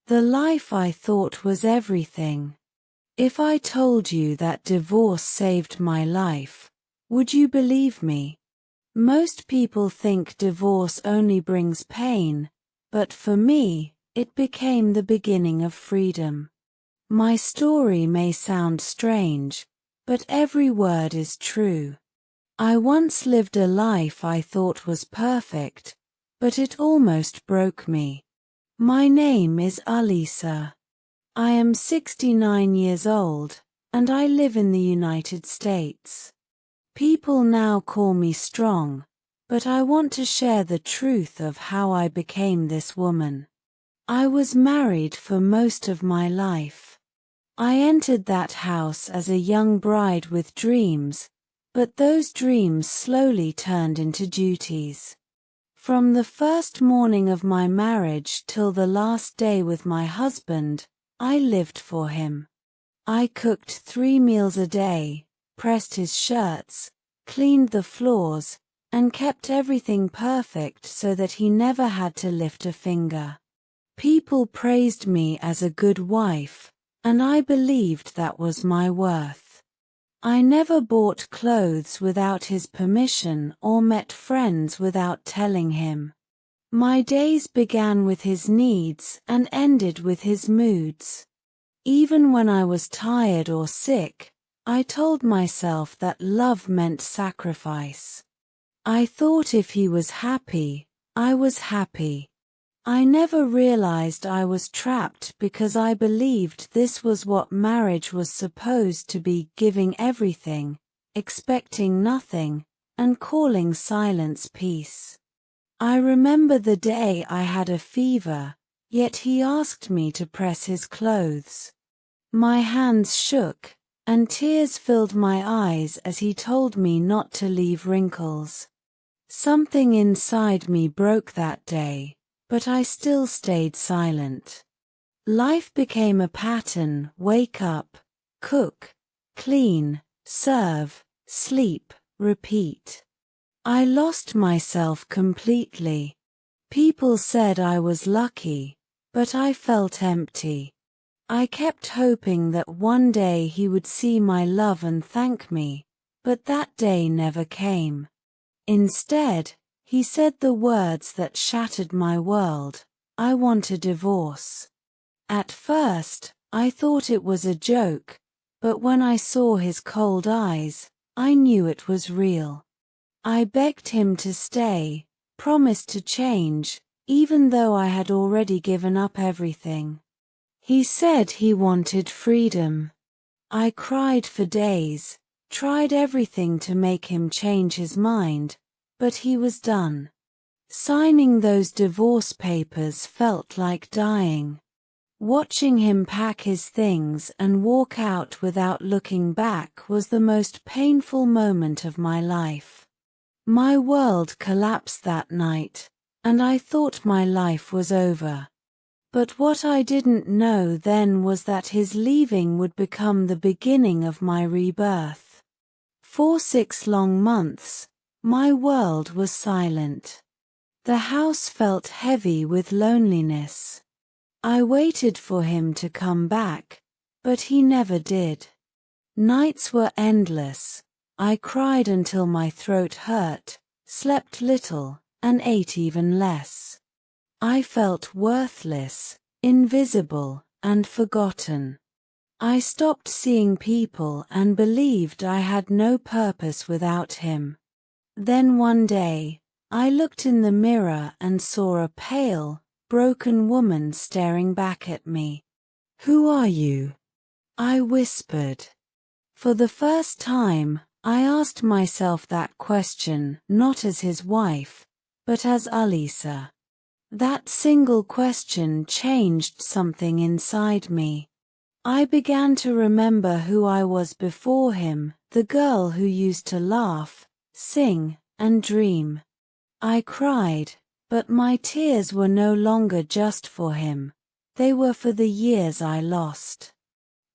The life I thought was everything. If I told you that divorce saved my life, would you believe me? Most people think divorce only brings pain, but for me, it became the beginning of freedom. My story may sound strange, but every word is true. I once lived a life I thought was perfect, but it almost broke me. My name is Alisa. I am 69 years old, and I live in the United States. People now call me strong, but I want to share the truth of how I became this woman. I was married for most of my life. I entered that house as a young bride with dreams, but those dreams slowly turned into duties. From the first morning of my marriage till the last day with my husband, I lived for him. I cooked 3 meals a day, pressed his shirts, cleaned the floors, and kept everything perfect so that he never had to lift a finger. People praised me as a good wife, and I believed that was my worth. I never bought clothes without his permission or met friends without telling him. My days began with his needs and ended with his moods. Even when I was tired or sick, I told myself that love meant sacrifice. I thought if he was happy, I was happy. I never realized I was trapped because I believed this was what marriage was supposed to be, giving everything, expecting nothing, and calling silence peace. I remember the day I had a fever, yet he asked me to press his clothes. My hands shook, and tears filled my eyes as he told me not to leave wrinkles. Something inside me broke that day, but I still stayed silent. Life became a pattern: wake up, cook, clean, serve, sleep, repeat. I lost myself completely. People said I was lucky, but I felt empty. I kept hoping that one day he would see my love and thank me, but that day never came. Instead, he said the words that shattered my world: I want a divorce. At first, I thought it was a joke, but when I saw his cold eyes, I knew it was real. I begged him to stay, promised to change, even though I had already given up everything. He said he wanted freedom. I cried for days, tried everything to make him change his mind, but he was done. Signing those divorce papers felt like dying. Watching him pack his things and walk out without looking back was the most painful moment of my life. My world collapsed that night, and I thought my life was over. But what I didn't know then was that his leaving would become the beginning of my rebirth. For 6 long months, my world was silent. The house felt heavy with loneliness. I waited for him to come back, but he never did. Nights were endless. I cried until my throat hurt, slept little, and ate even less. I felt worthless, invisible, and forgotten. I stopped seeing people and believed I had no purpose without him. Then one day, I looked in the mirror and saw a pale, broken woman staring back at me. "Who are you?" I whispered. For the first time, I asked myself that question not as his wife, but as Alisa. That single question changed something inside me. I began to remember who I was before him, the girl who used to laugh, sing, and dream. I cried, but my tears were no longer just for him. They were for the years I lost.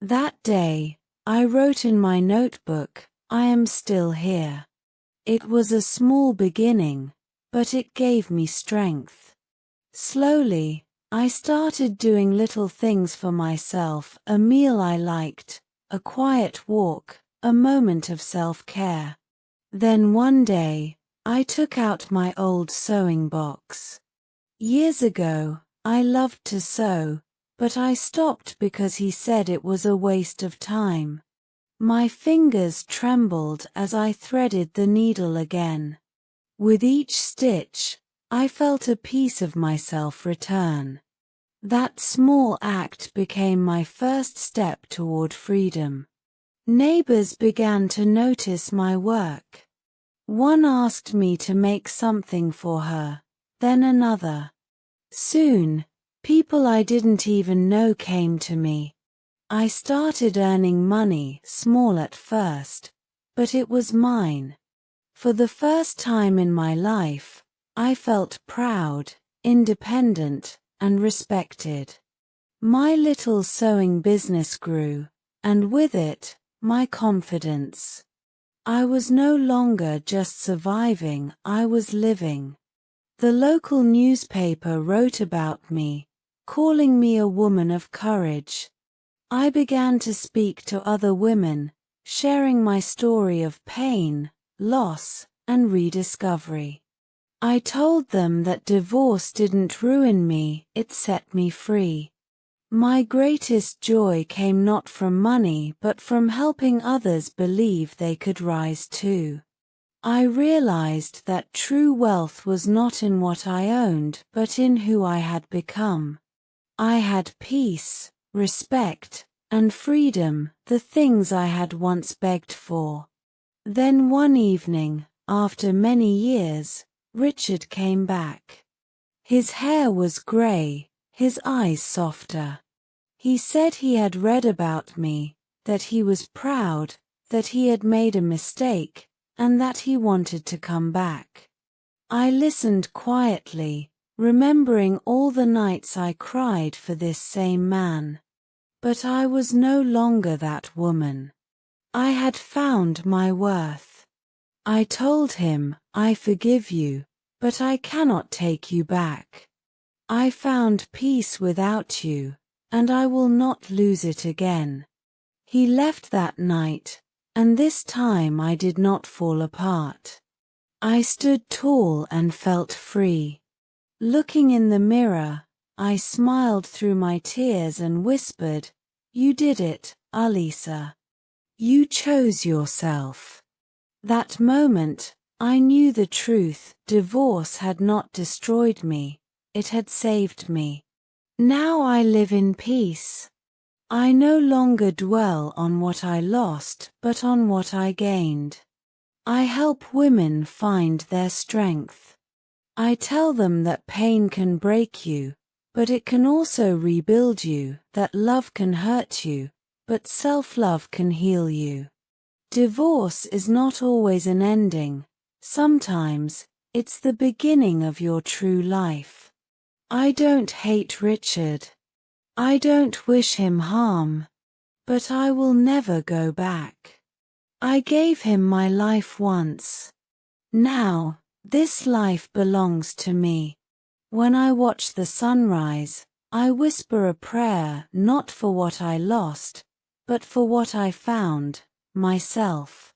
That day, I wrote in my notebook, "I am still here." It was a small beginning, but it gave me strength. Slowly, I started doing little things for myself, a meal I liked, a quiet walk, a moment of self-care. Then one day, I took out my old sewing box. Years ago, I loved to sew, but I stopped because he said it was a waste of time. My fingers trembled as I threaded the needle again. With each stitch, I felt a piece of myself return. That small act became my first step toward freedom. Neighbors began to notice my work. One asked me to make something for her, then another. Soon, people I didn't even know came to me. I started earning money, small at first, but it was mine. For the first time in my life, I felt proud, independent, and respected. My little sewing business grew, and with it, my confidence. I was no longer just surviving, I was living. The local newspaper wrote about me, calling me a woman of courage. I began to speak to other women, sharing my story of pain, loss, and rediscovery. I told them that divorce didn't ruin me, it set me free. My greatest joy came not from money but from helping others believe they could rise too. I realized that true wealth was not in what I owned but in who I had become. I had peace, respect, and freedom, the things I had once begged for. Then one evening, after many years, Richard came back. His hair was grey, his eyes softer. He said he had read about me, that he was proud, that he had made a mistake, and that he wanted to come back. I listened quietly, remembering all the nights I cried for this same man. But I was no longer that woman. I had found my worth. I told him, I forgive you, but I cannot take you back. I found peace without you, and I will not lose it again. He left that night, and this time I did not fall apart. I stood tall and felt free. Looking in the mirror, I smiled through my tears and whispered, "You did it, Alisa. You chose yourself." That moment, I knew the truth. Divorce had not destroyed me, it had saved me. Now I live in peace. I no longer dwell on what I lost, but on what I gained. I help women find their strength. I tell them that pain can break you, but it can also rebuild you, that love can hurt you, but self-love can heal you. Divorce is not always an ending. Sometimes, it's the beginning of your true life. I don't hate Richard. I don't wish him harm. But I will never go back. I gave him my life once. Now, this life belongs to me. When I watch the sunrise, I whisper a prayer not for what I lost, but for what I found, myself.